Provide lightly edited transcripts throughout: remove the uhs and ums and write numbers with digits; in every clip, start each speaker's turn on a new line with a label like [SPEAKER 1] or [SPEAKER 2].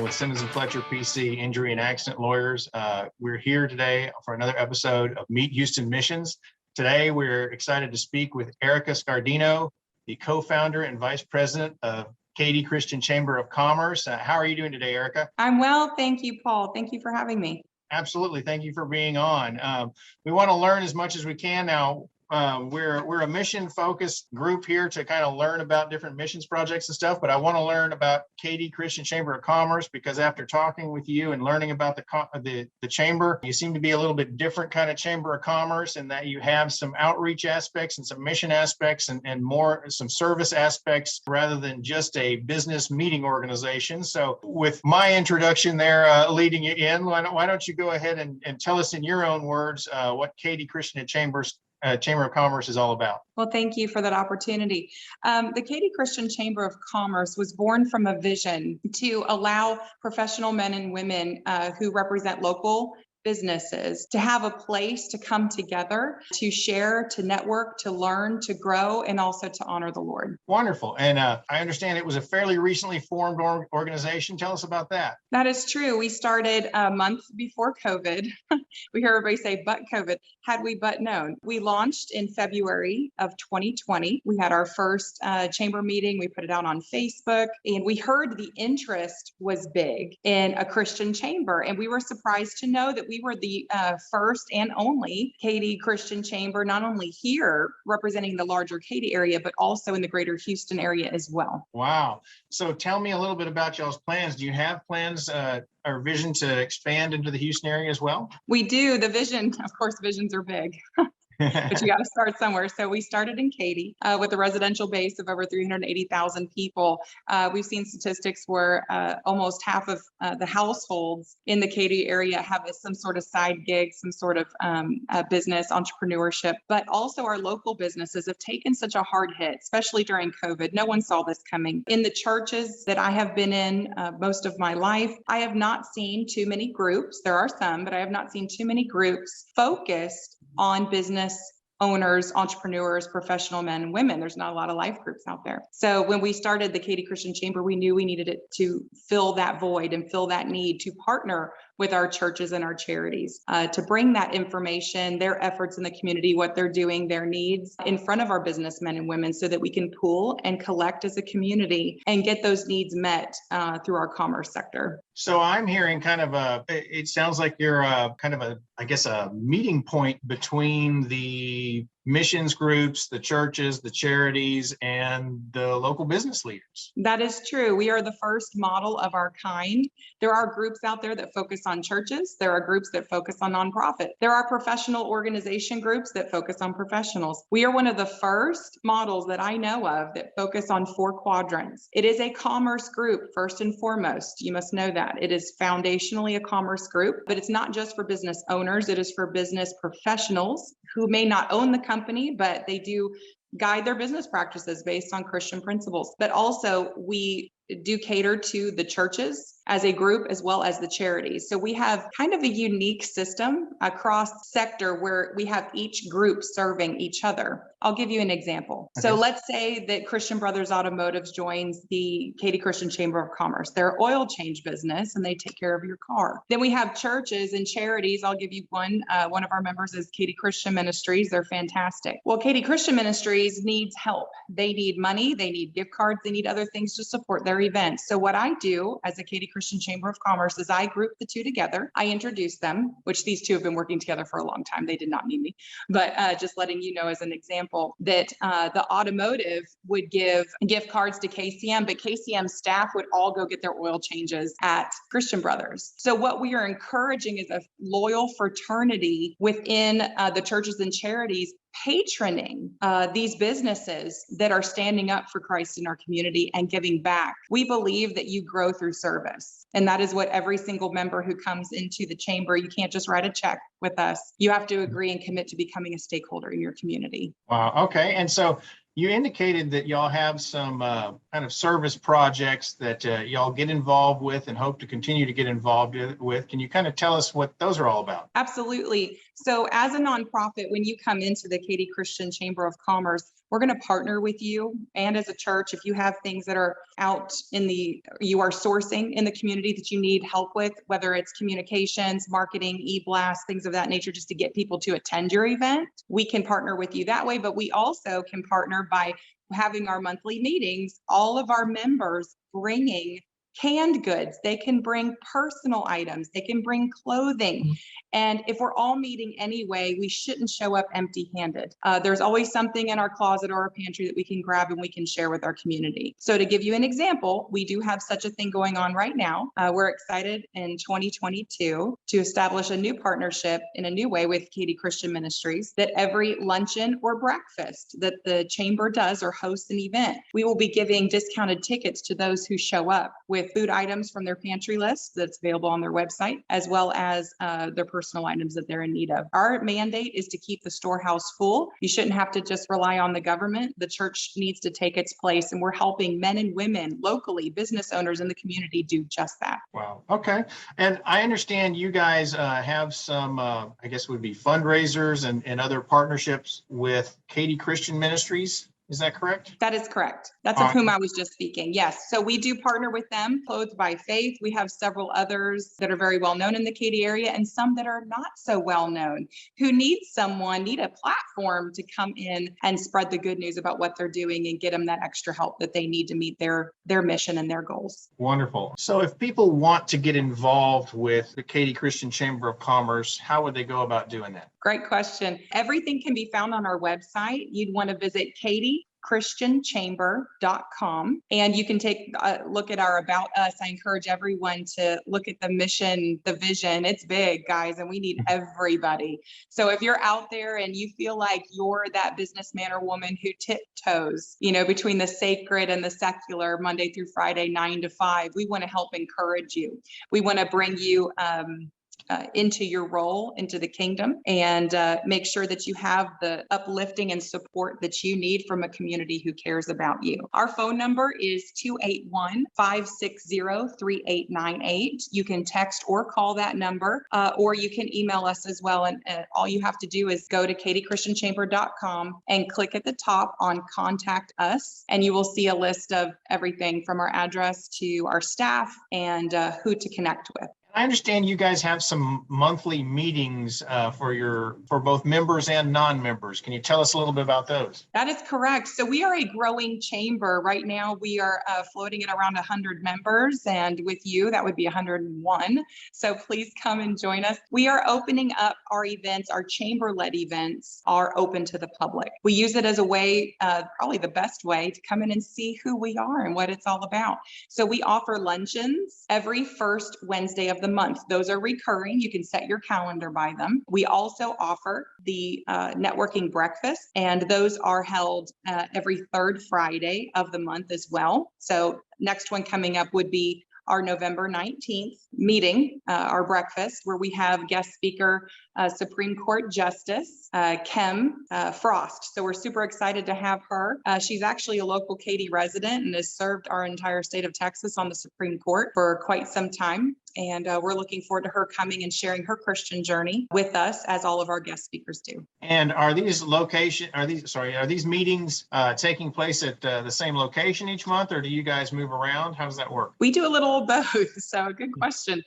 [SPEAKER 1] with Simmons and Fletcher PC Injury and Accident Lawyers. We're here today for another episode of Meet Houston Missions. Today, we're excited to speak with Erica Scardino, the co-founder and vice president of Katy Christian Chamber of Commerce. How are you doing today, Erica?
[SPEAKER 2] I'm well, thank you, Paul. Thank you for having me.
[SPEAKER 1] Absolutely. Thank you for being on. We want to learn as much as we can now. We're a mission-focused group here to kind of learn about different missions projects and stuff, but I want to learn about Katy Christian Chamber of Commerce because after talking with you and learning about the chamber, you seem to be a little bit different kind of chamber of commerce in that you have some outreach aspects and some mission aspects and more some service aspects rather than just a business meeting organization. So with my introduction there leading you in, why don't you go ahead and tell us in your own words what Katy Christian Chamber of Commerce is all about.
[SPEAKER 2] Well, thank you for that opportunity. The Katy Christian Chamber of Commerce was born from a vision to allow professional men and women who represent local businesses to have a place to come together, to share, to network, to learn, to grow, and also to honor the Lord.
[SPEAKER 1] Wonderful. And I understand it was a fairly recently formed organization. Tell us about that.
[SPEAKER 2] That is true. We started a month before COVID. We hear everybody say, but COVID. Had we but known. We launched in February of 2020. We had our first chamber meeting. We put it out on Facebook, and we heard the interest was big in a Christian chamber. And we were surprised to know that we were the first and only Katy Christian Chamber, not only here representing the larger Katy area, but also in the greater Houston area as well.
[SPEAKER 1] Wow. So tell me a little bit about y'all's plans. Do you have plans or vision to expand into the Houston area as well?
[SPEAKER 2] We do. The vision, of course, visions are big. But you got to start somewhere. So we started in Katy with a residential base of over 380,000 people. We've seen statistics where almost half of the households in the Katy area have some sort of side gig, some sort of business entrepreneurship. But also our local businesses have taken such a hard hit, especially during COVID. No one saw this coming. In the churches that I have been in most of my life, I have not seen too many groups. There are some, but I have not seen too many groups focused on business owners, entrepreneurs, professional men and women. There's not a lot of life groups out there. So when we started the Katy Christian Chamber, we knew we needed it to fill that void and fill that need to partner with our churches and our charities to bring that information, their efforts in the community, what they're doing, their needs in front of our businessmen and women so that we can pool and collect as a community and get those needs met through our commerce sector.
[SPEAKER 1] So I'm hearing kind of it sounds like you're kind of a meeting point between the missions groups, the churches, the charities, and the local business leaders.
[SPEAKER 2] That is true. We are the first model of our kind. There are groups out there that focus on churches. There are groups that focus on nonprofit. There are professional organization groups that focus on professionals. We are one of the first models that I know of that focus on 4 quadrants. It is a commerce group, first and foremost. You must know that. It is foundationally a commerce group, but it's not just for business owners. It is for business professionals who may not own the company, but they do guide their business practices based on Christian principles. But also we do cater to the churches as a group as well as the charities. So we have kind of a unique system across sector where we have each group serving each other. I'll give you an example. Okay. So let's say that Christian Brothers Automotives joins the Katy Christian Chamber of Commerce. They're an oil change business and they take care of your car. Then we have churches and charities. I'll give you one. One of our members is Katy Christian Ministries. They're fantastic. Well, Katy Christian Ministries needs help. They need money. They need gift cards. They need other things to support their events. So what I do as a Katy Christian Chamber of Commerce is I group the two together. I introduce them, which these two have been working together for a long time. They did not need me, but just letting you know as an example that the automotive would give gift cards to KCM, but KCM staff would all go get their oil changes at Christian Brothers. So what we are encouraging is a loyal fraternity within the churches and charities patroning these businesses that are standing up for Christ in our community and giving back. We believe that you grow through service. And that is what every single member who comes into the chamber, you can't just write a check with us. You have to agree and commit to becoming a stakeholder in your community.
[SPEAKER 1] Wow. Okay. And so you indicated that y'all have some kind of service projects that y'all get involved with and hope to continue to get involved with. Can you kind of tell us what those are all about?
[SPEAKER 2] Absolutely. So as a nonprofit, when you come into the Katy Christian Chamber of Commerce, we're going to partner with you. And as a church, if you have things that are out you are sourcing in the community that you need help with, whether it's communications, marketing, e-blast, things of that nature, just to get people to attend your event, we can partner with you that way. But we also can partner by having our monthly meetings, all of our members bringing canned goods. They can bring personal items. They can bring clothing. And if we're all meeting anyway, we shouldn't show up empty-handed. There's always something in our closet or our pantry that we can grab and we can share with our community. So to give you an example, we do have such a thing going on right now. We're excited in 2022 to establish a new partnership in a new way with Katy Christian Ministries, that every luncheon or breakfast that the chamber does or hosts an event, we will be giving discounted tickets to those who show up with food items from their pantry list that's available on their website, as well as their personal items that they're in need of. Our mandate is to keep the storehouse full. You shouldn't have to just rely on the government. The church needs to take its place, and we're helping men and women locally, business owners in the community do just that.
[SPEAKER 1] Wow. Okay. And I understand you guys have some, I guess it would be fundraisers and other partnerships with Katy Christian Ministries. Is that correct?
[SPEAKER 2] That is correct. That's of whom I was just speaking. Yes. So we do partner with them, Clothed by Faith. We have several others that are very well known in the Katy area, and some that are not so well known, who need a platform to come in and spread the good news about what they're doing and get them that extra help that they need to meet their mission and their goals.
[SPEAKER 1] Wonderful. So if people want to get involved with the Katy Christian Chamber of Commerce, how would they go about doing that?
[SPEAKER 2] Great question. Everything can be found on our website. You'd want to visit katychristianchamber.com, and you can take a look at our About Us. I encourage everyone to look at the mission, the vision. It's big, guys, and we need everybody. So if you're out there and you feel like you're that businessman or woman who tiptoes, between the sacred and the secular, Monday through Friday, 9 to 5, we want to help encourage you. We want to bring you into your role, into the kingdom, and make sure that you have the uplifting and support that you need from a community who cares about you. Our phone number is 281-560-3898. You can text or call that number, or you can email us as well. And all you have to do is go to katychristianchamber.com and click at the top on Contact Us, and you will see a list of everything from our address to our staff and who to connect with.
[SPEAKER 1] I understand you guys have some monthly meetings for both members and non-members. Can you tell us a little bit about those?
[SPEAKER 2] That is correct. So we are a growing chamber. Right now, we are floating at around 100 members, and with you, that would be 101. So please come and join us. We are opening up our events. Our chamber-led events are open to the public. We use it as a way, probably the best way, to come in and see who we are and what it's all about. So we offer luncheons every first Wednesday of the month. Those are recurring. You can set your calendar by them. We also offer the networking breakfast, and those are held every third Friday of the month as well. So next one coming up would be our November 19th meeting, our breakfast, where we have guest speaker, Supreme Court Justice Kim Frost. So we're super excited to have her. She's actually a local Katy resident and has served our entire state of Texas on the Supreme Court for quite some time. And we're looking forward to her coming and sharing her Christian journey with us, as all of our guest speakers do. And
[SPEAKER 1] are these meetings taking place at the same location each month, or do you guys move around? How does that work?
[SPEAKER 2] We do a little of both. So good question.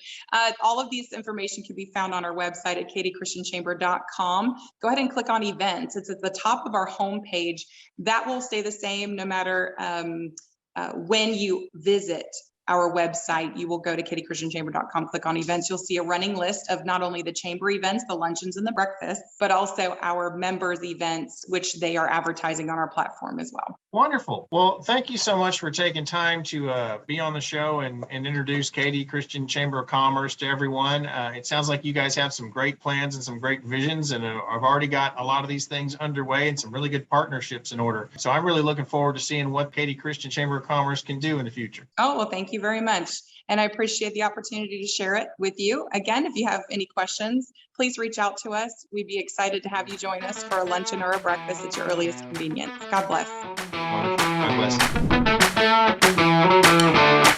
[SPEAKER 2] All of these information can be found on our website at katychristianchamber.com. Go ahead and click on events. It's at the top of our homepage. That will stay the same no matter when you visit our website. You will go to katychristianchamber.com, click on events. You'll see a running list of not only the chamber events, the luncheons and the breakfasts, but also our members events, which they are advertising on our platform as well.
[SPEAKER 1] Wonderful. Well, thank you so much for taking time to be on the show and introduce Katy Christian Chamber of Commerce to everyone. It sounds like you guys have some great plans and some great visions, and I've already got a lot of these things underway and some really good partnerships in order. So I'm really looking forward to seeing what Katy Christian Chamber of Commerce can do in the future.
[SPEAKER 2] Oh, well, thank you very much. And I appreciate the opportunity to share it with you. Again, if you have any questions, please reach out to us. We'd be excited to have you join us for a luncheon or a breakfast at your earliest convenience. God bless.
[SPEAKER 1] God bless.